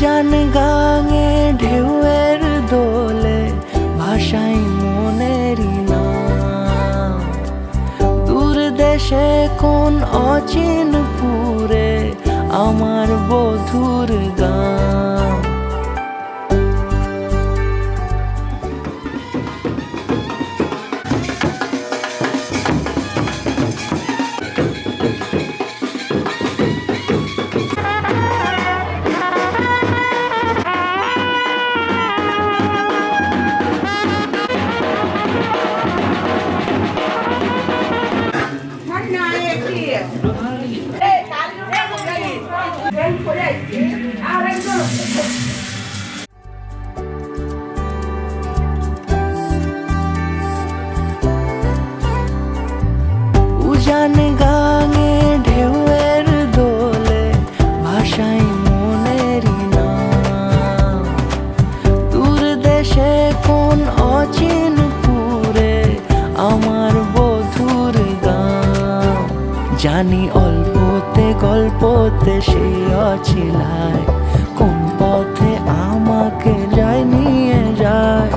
উজান গাঙে ঢেউয়ের দোলে ভাষাই মনেরই নাম। দূর দেশে কোন অচিনপুরে আমার বধুর গান। উজান গাঙে ঢেউয়ের দোলে ভাষাই মনেরই নাম। দূর দেশে কোন অচিনপুরে আমার বধুর গান। জানি অল্পতে গল্পতে সে অছিলায় কোন পথে আমাকে যায় নিয়ে যায়।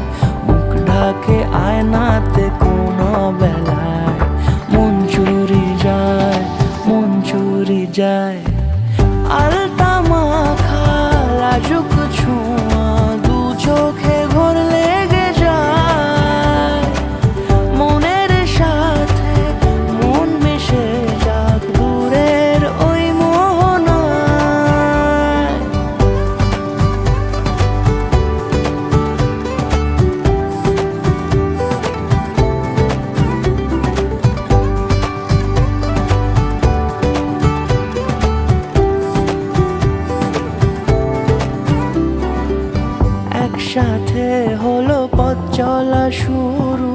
মুখ ঢাকে আয়নাতে কোন বেলায় মন চুরি যায়, মন চুরি যায়। আলতা মাখা লাজুক ছোঁয়া দু চোখে ঘোর লেগে যায়। মনের সাথে মন মিশে যাক দূরের ওই মোহনায়। একসাথে হলো পথ চলা শুরু,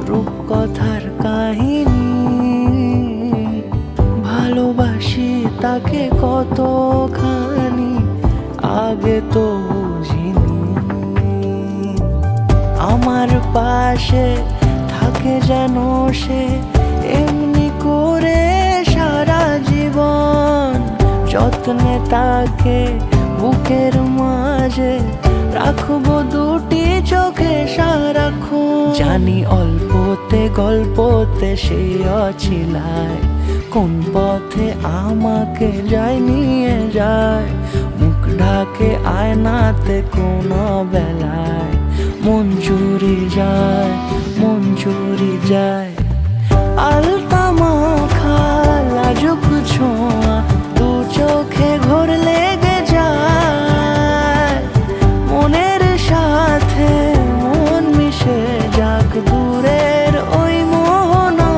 রূপকথার কাহিনী। ভালোবাসি তাকে কতখানি আগে তো বুঝিনি। আমার পাশে থাকে যেন সে এমনি করে সারা জীবন। যত্নে তাকে বুকের মাঝে রাখবো দুটি চোখে সারাক্ষণ। জানি অল্পতে গল্পতে সে অছিলায় কোন পথে আমাকে যায় নিয়ে যায়। মুখ ঢাকে আয়নাতে কোন বেলায় মন চুরি যায়, মন চুরি যায়। আলতা মাখা লাজুক ছোঁয়া দু চোখে ঘোর লেগে যায়। মনের সাথে মন মিশে যাক দূরের ওই মোহনায়।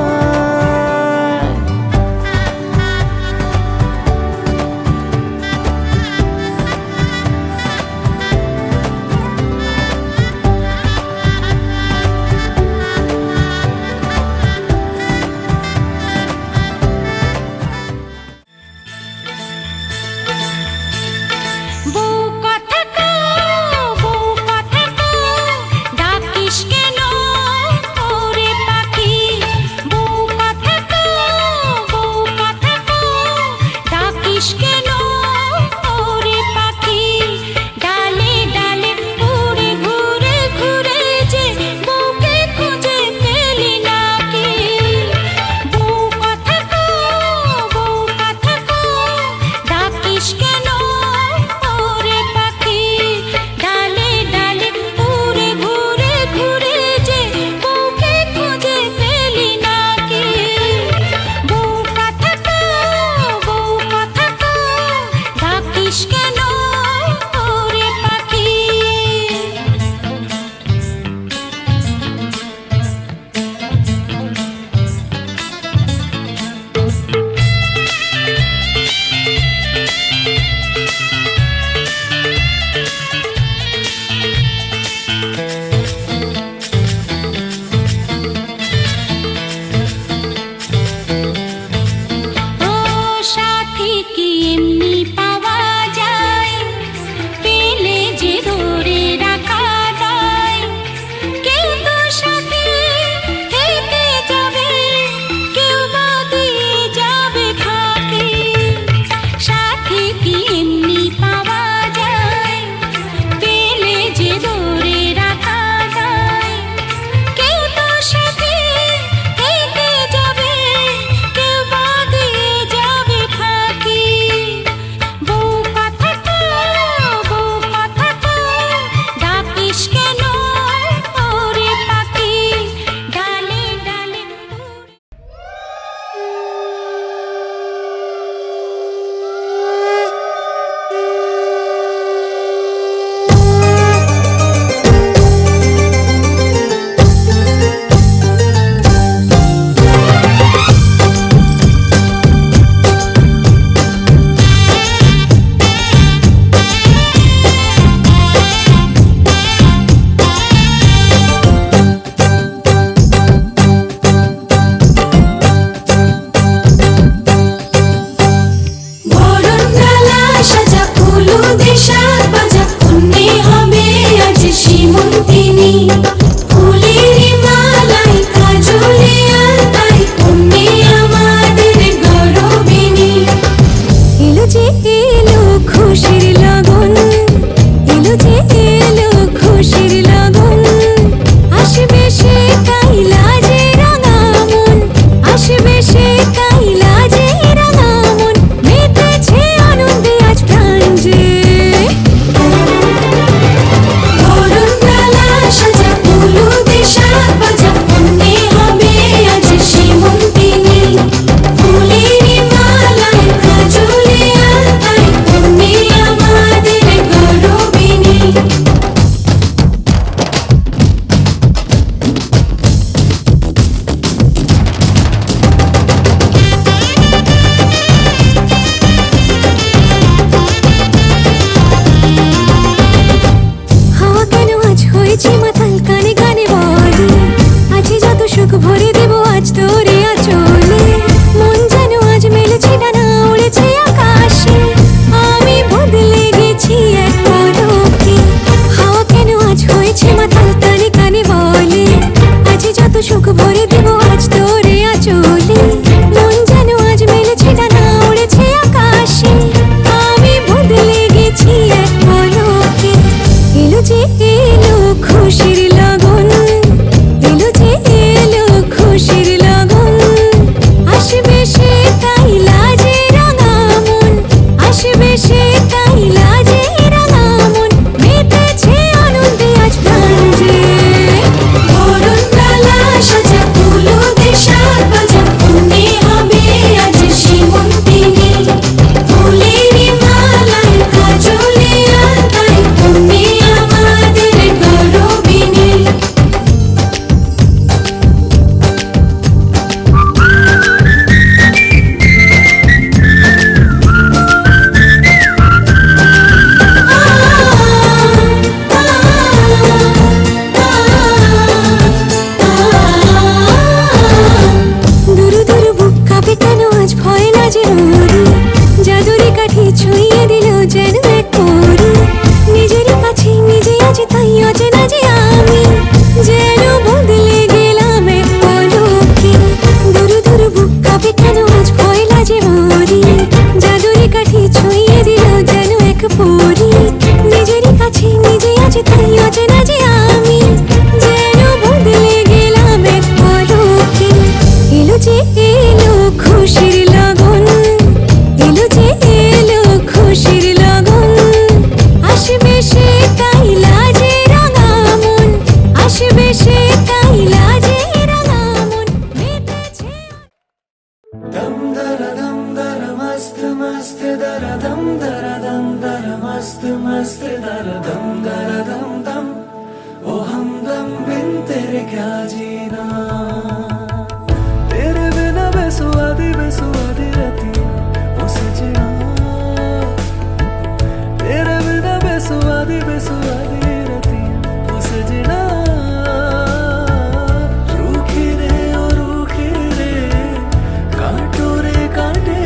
যে এলো খুশির লগন, এলো যে এলো খুশির লগন, আসবে সে কাইলা যে রাঙা মন, আসবে সে কাইলা যে রাঙা মন, মেতেছে আনন্দে আজ প্রাণ যে। বরণডালা সাজা হলুদে সাত বাজা, মনে হবে আজ সীমন্তিনী, ফুলের মালায় কাজলে আলতায়, মনে আমাদের গৌরবিনী। হাওয়া কেন আজ হয়েছে মাতাল, কানে কানে বলে আছে যত সুখ ভরে দেব আজ তোরে আঁচলে। মন যেন আজ মেলেছে ডানা, উড়েছে আকাশে, আমি বদলে গেছি এক পলকে। হাওয়া কেন আজ হয়েছে মাতাল, কানে কানে বলে আছে যত সুখ ভরে দেব আজ তোরে আঁচলে। মন যেন আজ মেলেছে ডানা, উড়েছে আকাশে, আমি বদলে গেছি এক পলকে। এলো যে এলো খুশির লগন, এলো যে এলো খুশির লগন, আসবে সে কাইলা যে রাঙা মন, আসবে সে কাইলা যে রাঙা মন, মেতেছে আনন্দে আজ প্রাণ যে। বরণডালা সাজা হলুদে সাত বাজা, মনে হবে আজ সীমন্তিনী, ফুলের মালায় কাজলে আলতায়, মনে আমাদের গৌরবিনী। দুরু দুরু বুক কাঁপে কেন আজ ভয় লাজে মরি, জাদুরি কাঠি ছুঁয়ে দিল যেন এক পরি, নিজেরই কাছে নিজে আজ তাই অচেনা যে আমি, যেন বদলে গেলাম এক পলকে। দুরু দুরু বুক কাঁপে কেন আজ ভয় লাজে মরি, জাদুরি কাঠি ছুঁয়ে দিল যেন এক পরি, নিজেরই কাছে নিজে আজ তাই অচেনা যে আমি, যেন বদলে গেলাম এক পলকে। এলো যে এলো খুশির লগন, এলো যে এলো খুশির লগন, আসবে সে কাইলা যে রাঙা মন, আসবে সে কাইলা যে রাঙা মন, মেতেছে। दम दरा दम दरा मस्त मस्त दरा दम दरा दम दरा मस्त मस्त दरा दम दरा दम दम, ओ हमदम बिन तेरे क्या जीना, तेरे बिना बेसुआदी रतियां ओ सजना, तेरे बिना बेसुआदी रतियां ओ सजना। रूखी रे ओ रूखी रे, कांटो रे कांटे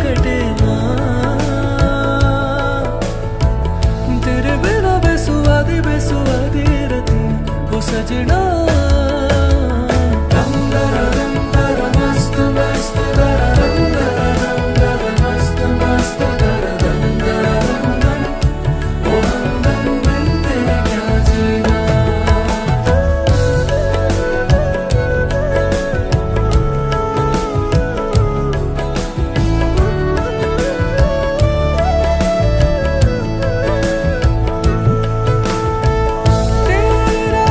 कटे ना, तेरे बिना बेसुआदी रतियां ओ सजना। दम दरा मस्त मस्त दरा दम दरा मस्त मस्त दरा दम दरा दम, ओ हमदम बिन तेरे क्या जीना। तेरा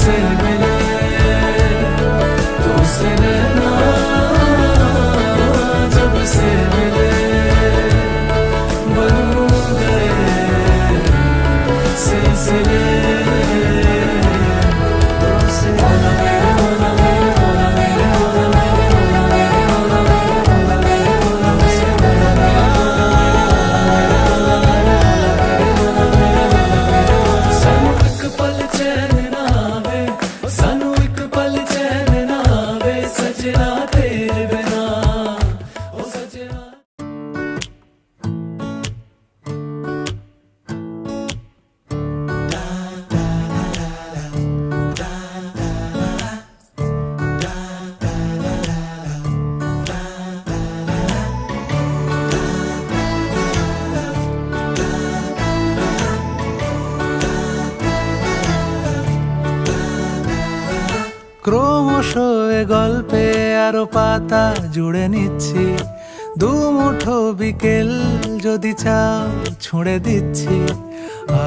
से मिले तुझसे नैना जब से मिले बन गए सिलसिले तुझसे होना मेरे होना मेरे होना मेरे होना मेरे होना मेरे होना मेरे होना मेरे होना मेरे ਸਾਨੂੰ ਇੱਕ ਪਲ ਚੈਨ ਨਾ ਆਵੇ ਸਾਨੂੰ ਇੱਕ ਪਲ ਚੈਨ ਨਾ ਆਵੇ ਸਜਣਾ ਤੇਰੇ ਬਿਨਾ ਉਹ ਸਜਣਾ ক্রমশ এ গল্পে আরো পাতা জুড়ে নিচ্ছি দুমুঠো বিকেল যদি চাও ছুঁড়ে দিচ্ছি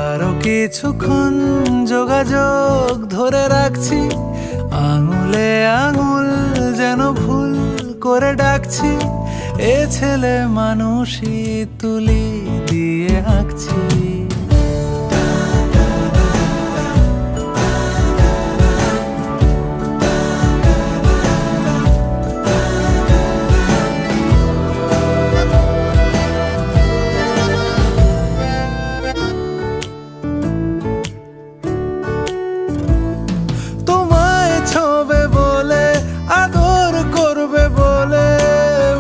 আরো কিছুক্ষণ যোগাযোগ ধরে রাখছি আঙুলে আঙুল যেন ভুল করে ডাকছি এ ছেলে মানুষই তুলি দিয়ে আঁকছি তোমায় ছোবে বলে আদর করবে বলে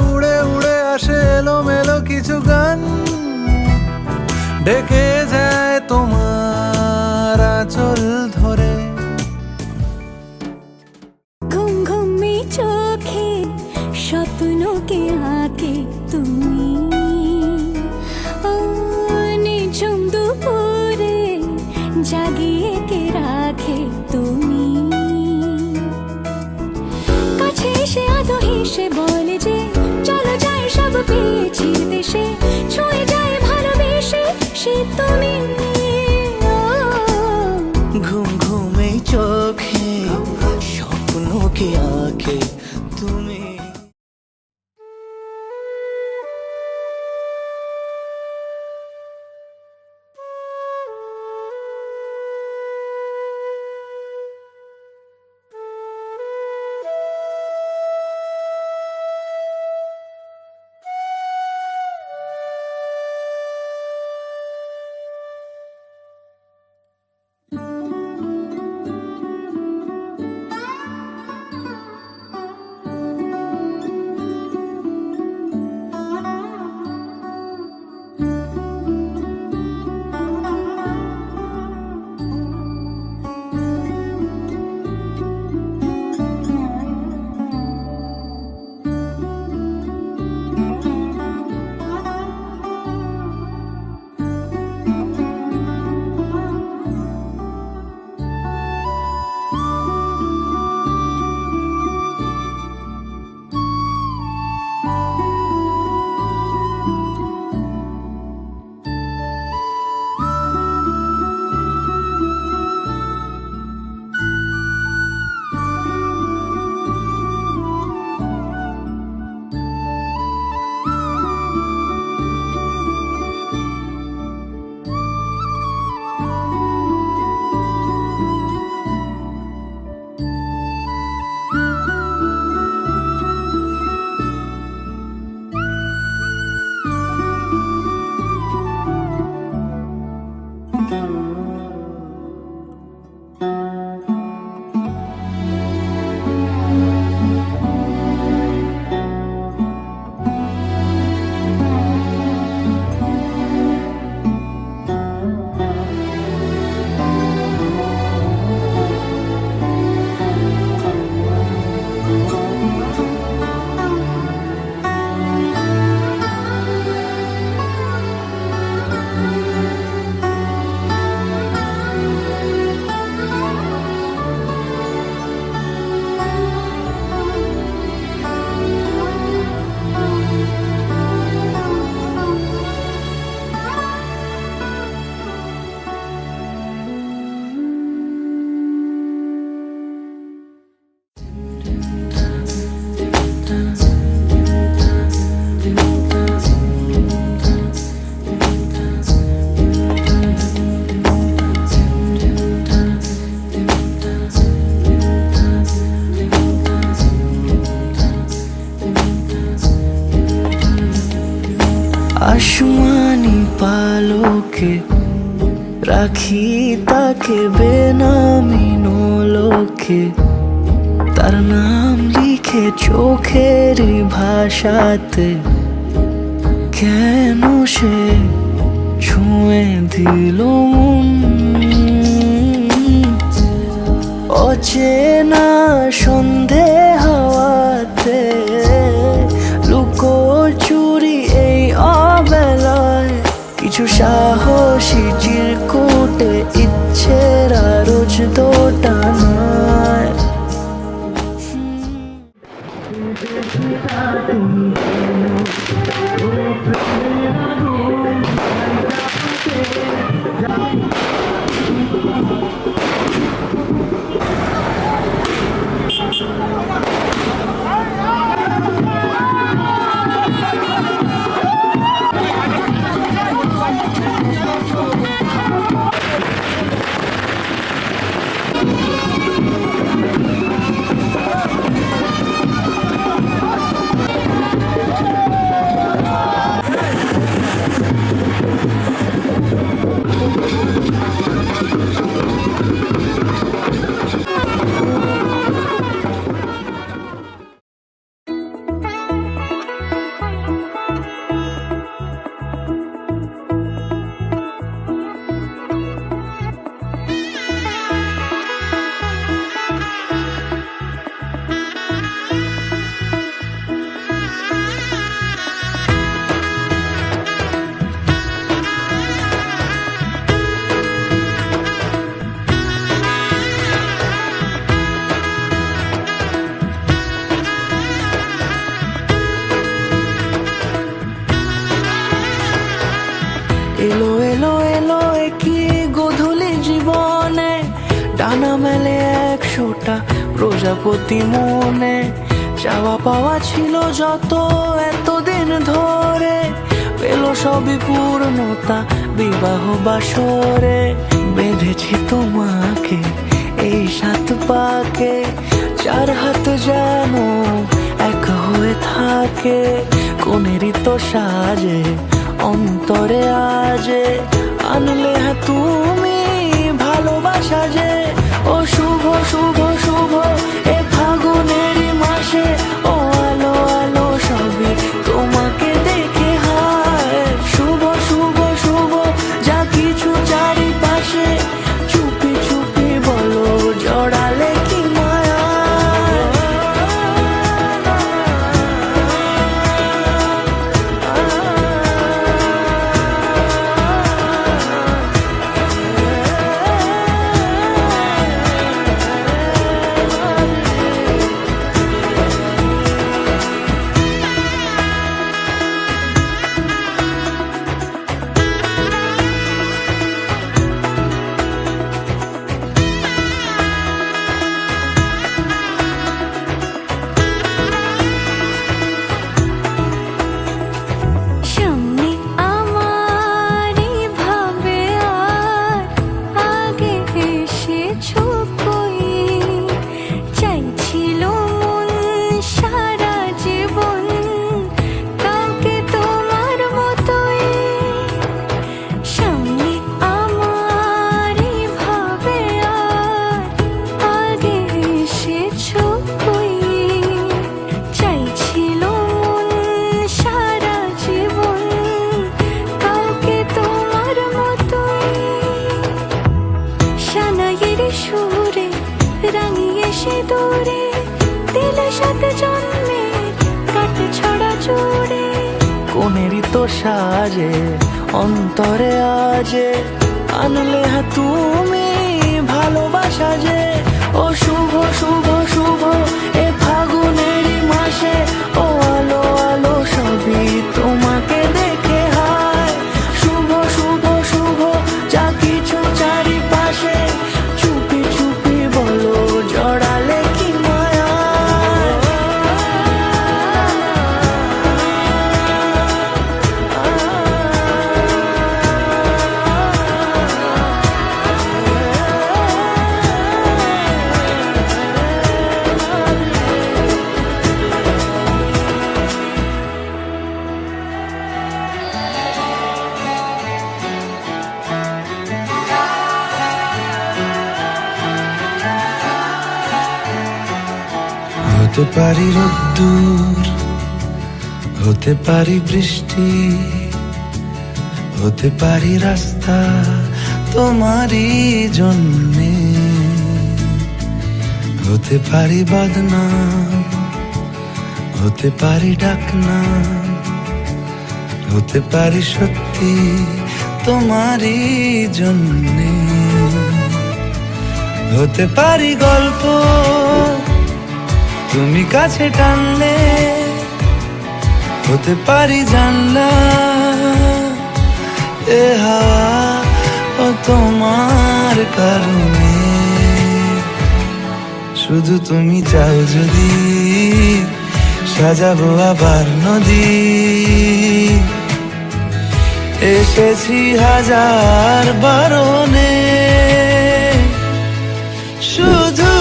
উড়ে উড়ে আসে এলোমেলো কিছু গান ডেকে যায় তোমার আঁচল ধরে ঘুম ঘুমে চোখে স্বপ্নকে আঁকে তুমি ও নিঝুম দুপুরে জাগিয়ে কে রাখে তুমি কাছে এসে আদো হেসে বলে যে চলো যাই সব পেয়েছি দেশে ছুঁয়ে যায় ভালোবেসে সে তুমি ঘুম ঘুমে চোখে স্বপ্নকে আঁকে তুমি আসমানি পালকে রাখি তাকে বেনামি নোলকে, তার নাম লিখে চোখের ভাষাতে। কেন সে ছুঁয়ে দিল মন, অচেনা সন্ধে হাওয়াতে লুকোচুরি এই অবেলায়। কিছু সাহসী চিরকুটে ইচ্ছেরা রোজ দোটানায়। এলো এলো এলো কি গোধূলি জীবনে, ডানা মেলে 100টা প্রজাপতি মনে। চাওয়া পাওয়া ছিল যত এতদিন ধরে, পেল সবই পূর্ণতা বিবাহ বাসরে। বেঁধেছি তোমাকে এই 7 পাকে, 4 হাত যেন এক হয়ে থাকে। কোনেরই তো সাজে অন্তরে আজে, আনলে হ্যাঁ তুমি ভালোবাসা যে। ও শুভ শুভ শুভ এ ফাগুনেরই মাসে, ও আলো আলো সবই তোমাকে দেখে হায়। শুভ শুভ শুভ যা কিছু চারিপাশে, চুপি চুপি বলো জড়ালে কি মায়া। সামনে আমার ভাবে আর আগে এসেছো কই, চাইছিল মন সারা জীবন কাউকে তোমার মতোই। সামনে আমার ভাবে আর আগে এসেছো কই, চাইছিল মন সারা জীবন কাউকে তোমার মতোই। সানাইয়ের সুরে রাঙিয়ে সে দূরে, দিলে 7 জন্মে কাট ছড়া জুড়ে। কোনেরই তো সাজে অন্তরে আজে, আনলে হ্যাঁ তুমি ভালোবাসা যে। ও শুভ শুভ শুভ এ ফাগুনেরই মাসে, ও আলো আলো সবই তোমাকে দেখে হায়। শুভ শুভ শুভ যা কিছু চারিপাশে, চুপি চুপি বলো জড়ালে কি মায়া। হতে পারি রোদ্দুর, হতে পারি বৃষ্টি, হতে পারি রাস্তা তোমারই জন্যে, হতে পারি বদনাম, হতে পারি ডাকনাম, হতে পারি সত্যি তোমারই জন্যে, হতে পারি গল্প তুমি কাছে টানলে, হতে পারি জানলা এ হাওয়া ও তোমার কারণে। শুধু তুমি চাও যদি সাজাবো আবার নদী, এসেছি হাজার বারণে, শুধু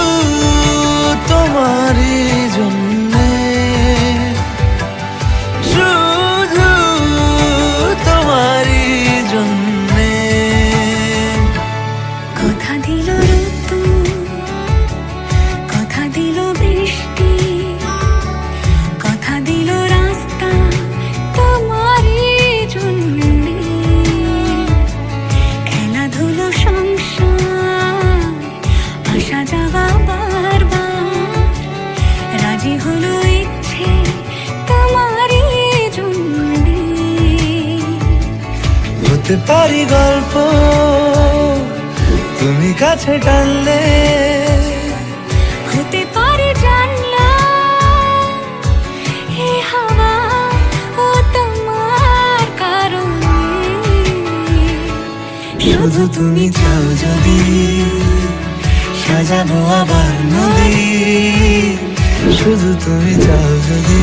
তোমারই জন্যে, শুধু তোমারই জন্যে। কথা দিল ঋতু, কথা দিল বৃষ্টি, কথা দিল রাস্তা তোমারই জন্যে, খেলাধুলো সংসার আসা যাওয়া বারবার, রাজি হলো ইচ্ছে তোমারই জন্যে। হতে পারি গল্প তুমি কাছে টানলে, হতে পারে জানলা এ হাওয়া ও তোমার কারণে, শুধু তুমি চাও যদি সাজাবো আবার নদী, শুধু তুমি চাও যদি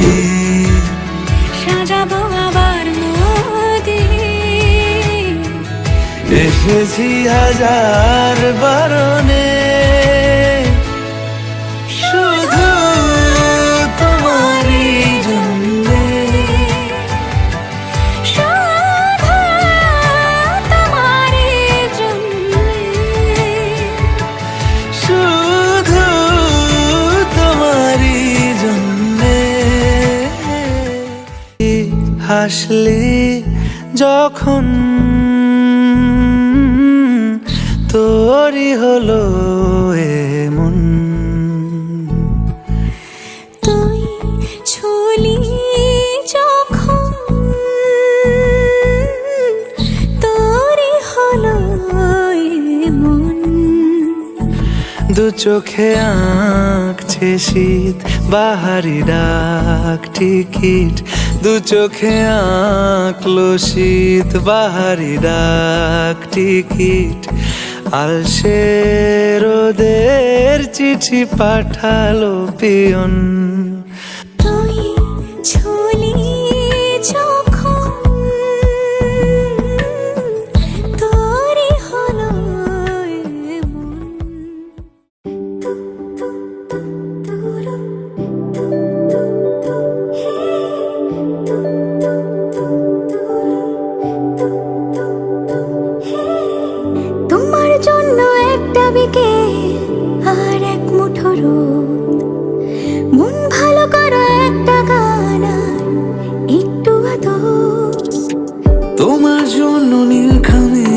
সাজাবো আবার নদী, এসেছি হাজার বারণে, শুধু তোমারই জন্যে, শুধু তোমারই জন্যে। শুধু তোমারই জন্যে। হাসলি যখন তোরই হলো এমন, তুই ছুলি যখন তোরই হলো এমন, দু চোখে আঁকছে শীত বাহারি ডাক টিকিট, দু চোখে আঁকলো শীত বাহারি ডাক টিকিট, আলসে রোদের চিঠি পাঠালো পিয়ন। তুই ছুলি যখন তোরই হলো এমন। তোমার জন্য একটা বিকেল আর এক মুঠো রোদ, মন ভালো করো একটা গান আর একটু আদর। তোমার জন্য নীলখামে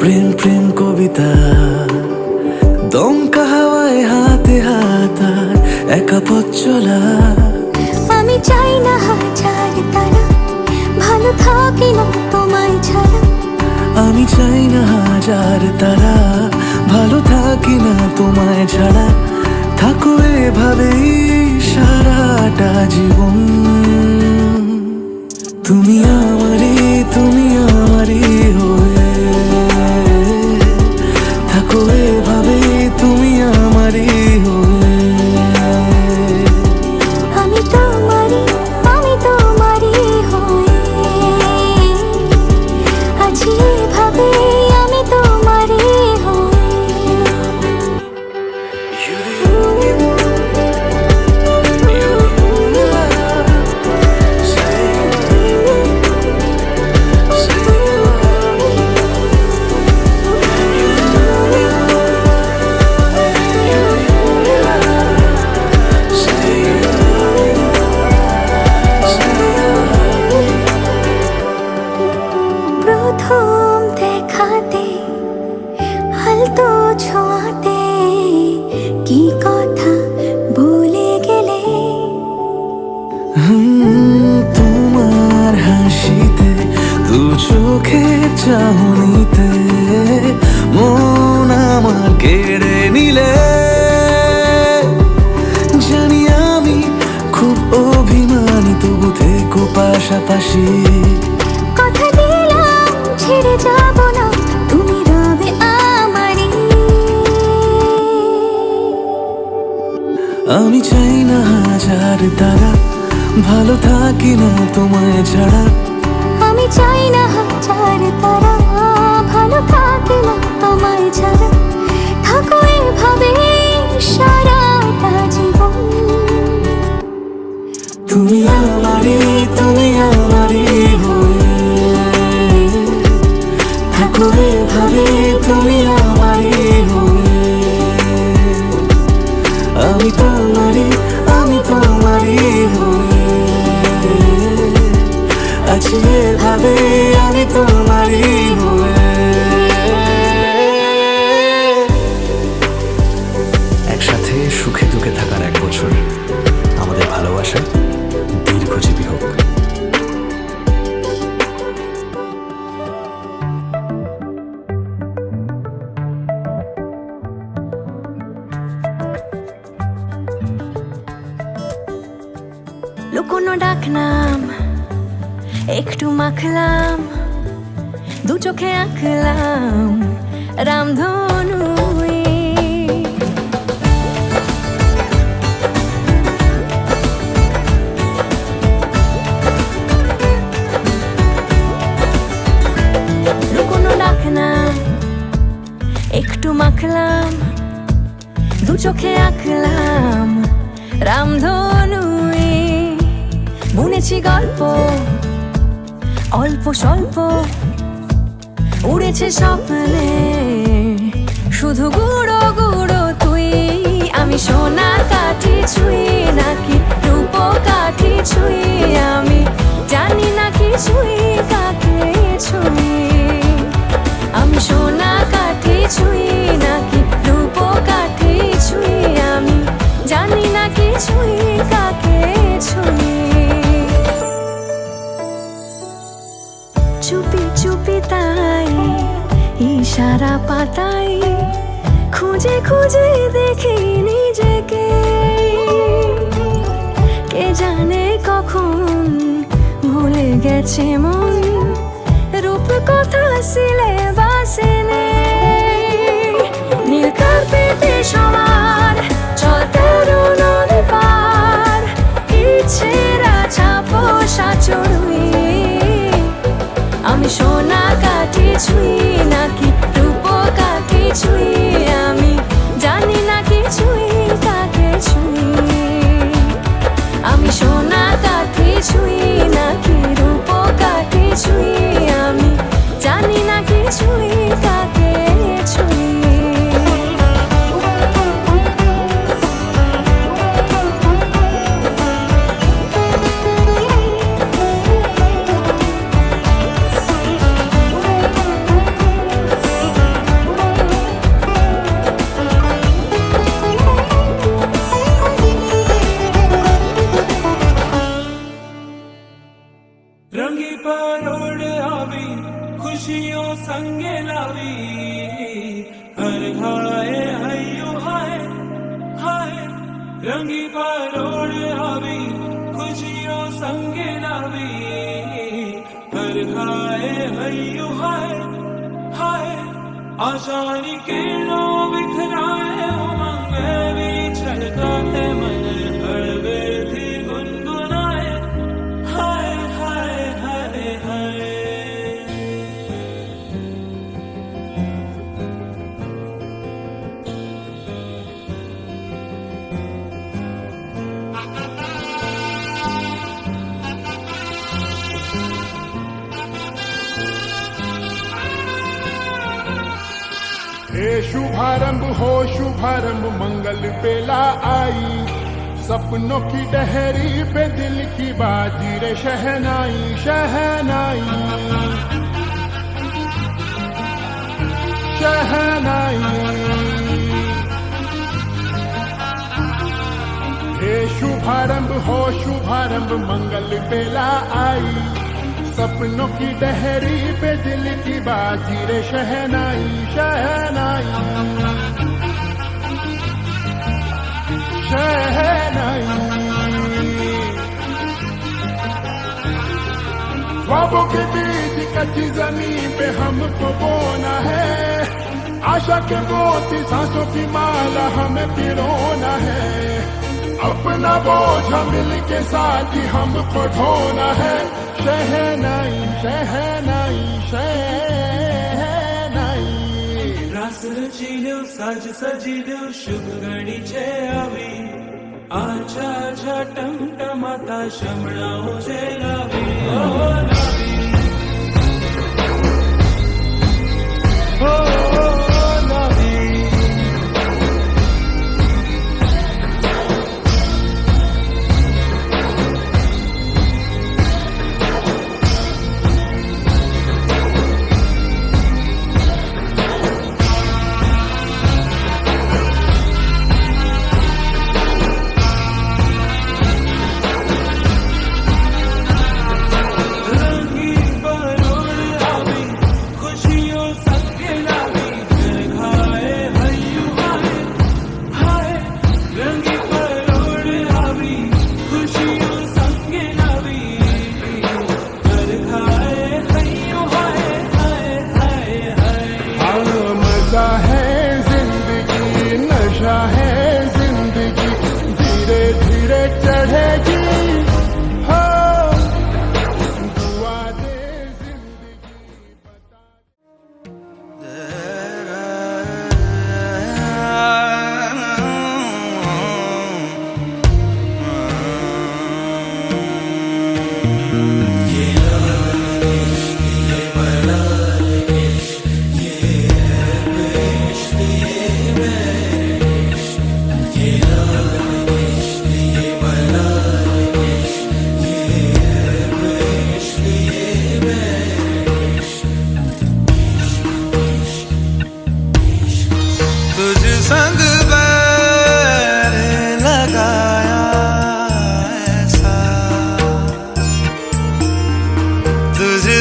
প্রেম প্রেম কবিতা, দমকা হাওয়ায় হাতে হাত আর একা পথ চলা। আমি চাই না হাজার তারা, ভালো থাকি না তোমায় ছাড়া। আমি চাই না হাজার তারা, ভালো থাকি না তোমায় ছাড়া। থাকো এভাবেই সারাটা জীবন, তুমি আমারই, তুমি আমারই হয়ে থাকো এভাবেই, তুমি আমারই হয়ে। আমি তোমারই হয়ে আছি এভাবে, আমি তোমারই হয়ে। প্রথম দেখাতে আলতো ছোঁয়াতে কি কথা বলে গেলে তোমার হাসিতে দু চোখের চাহনিতে মন আমার কেড়ে নিলে জানি আমি খুব অভিমানী তবু থেকো পাশাপাশি কথা দিলাম ছেড়ে যাব না তুমি রবে আমারই আমি চাই না হাজার তারা ভালো থাকি না তোমায় ছাড়া আমি চাই না হাজার তারা ভালো থাকে না তোমায় ছাড়া থাকো এভাবে সারাটা জীবন তুমি আমারই হয়ে থাকো এভাবে তুমি আমারই হয়ে আমি তোমারই হয়ে আছি এভাবে আমি তোমারই হয়ে একসাথে সুখে দুঃখে থাকার 1 বছর আমাদের ভালোবাসা দীর্ঘজীবী হোক। লুকোনো ডাকনাম একটু মাখলাম দু চোখে আঁকলাম রামধনু লুকোনো ডাকনাম একটু মাখলাম দু চোখে আঁকলাম রামধনু বুনেছি গল্প অল্প স্বল্প উড়েছে স্বপ্নে শুধু গুঁড়ো গুঁড়ো তুই আমি সোনা কাঠি ছুঁই নাকি রূপ কাঠি ছুঁই আমি জানি না কিছুই কাকে ছুঁই আমি সোনা কাঠি ছুঁই নাকি রূপ কাঠি ছুঁই আমি জানি না কিছুই কাকে ছুঁই চুপি চুপি তাই ইশারা পাতাই খুঁজে খুঁজে দেখি নিজেকে কে জানে কখন ভুলে গেছে মন রূপ কথা সিলেবাসে নেই নীল কার্পেটে সবার চলতে নদী পার ইচ্ছেরা ছাপো সাচড়ুই আমি সোনা কাঠি ছুঁই নাকি রূপ কাঠি ছুঁই আমি জানি না কিছুই কাকে ছুঁই আমি সোনা কাঠি ছুঁই নাকি রূপ কাঠি ছুঁই আমি জানি না কিছুই কাকে ছুঁই रंगी परोड़ आवी खुशियों संगे लावी हर हाय हयो हाय हाय रंगी परोड़ आवी खुशियों संगे लावी हर हाय हयो हाय हाय आशानी के लो बिखराए उमंग भी छलकाते मन हड़बे थी गुनगुनाए हाय हाय हाय हाय हे शुभारंभ हो शुभारंभ मंगल बेला आई सपनों की डहरी पे दिल की बाजी रे शहनाई शहनाई शुभारंभ मंगल बेला आई। सपनों की डहरी पे दिल की बाजी रे शहनाई शहनाई शहनाई। ख्वाबों के बीच कच्ची जमीन पे हमको बोना है। आशा के मोती सांसों की माला हमें पिरोना है। अपना बोझ मिल के साथ ही हमको ढोना है। शहनाई शहनाई शहनाई। रास रचिल्यो साज सजिल्यो शुभ घड़ी छे आवी। आछा आछा टमटमाता शमणाओ छे लावी। ओ लावी ओ लावी।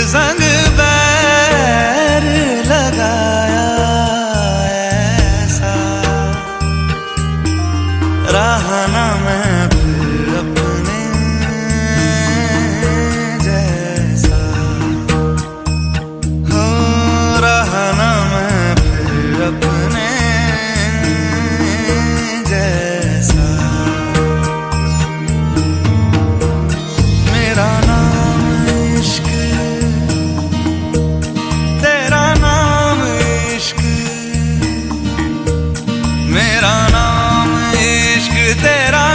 संग बैर लगाया ऐसा। रहा ना मैं फिर अपने जैसा। हो रहा ना मैं फिर अपने जैसा। मेरा नाम इश्क, तेरा नाम इश्क। मेरा नाम इश्क, तेरा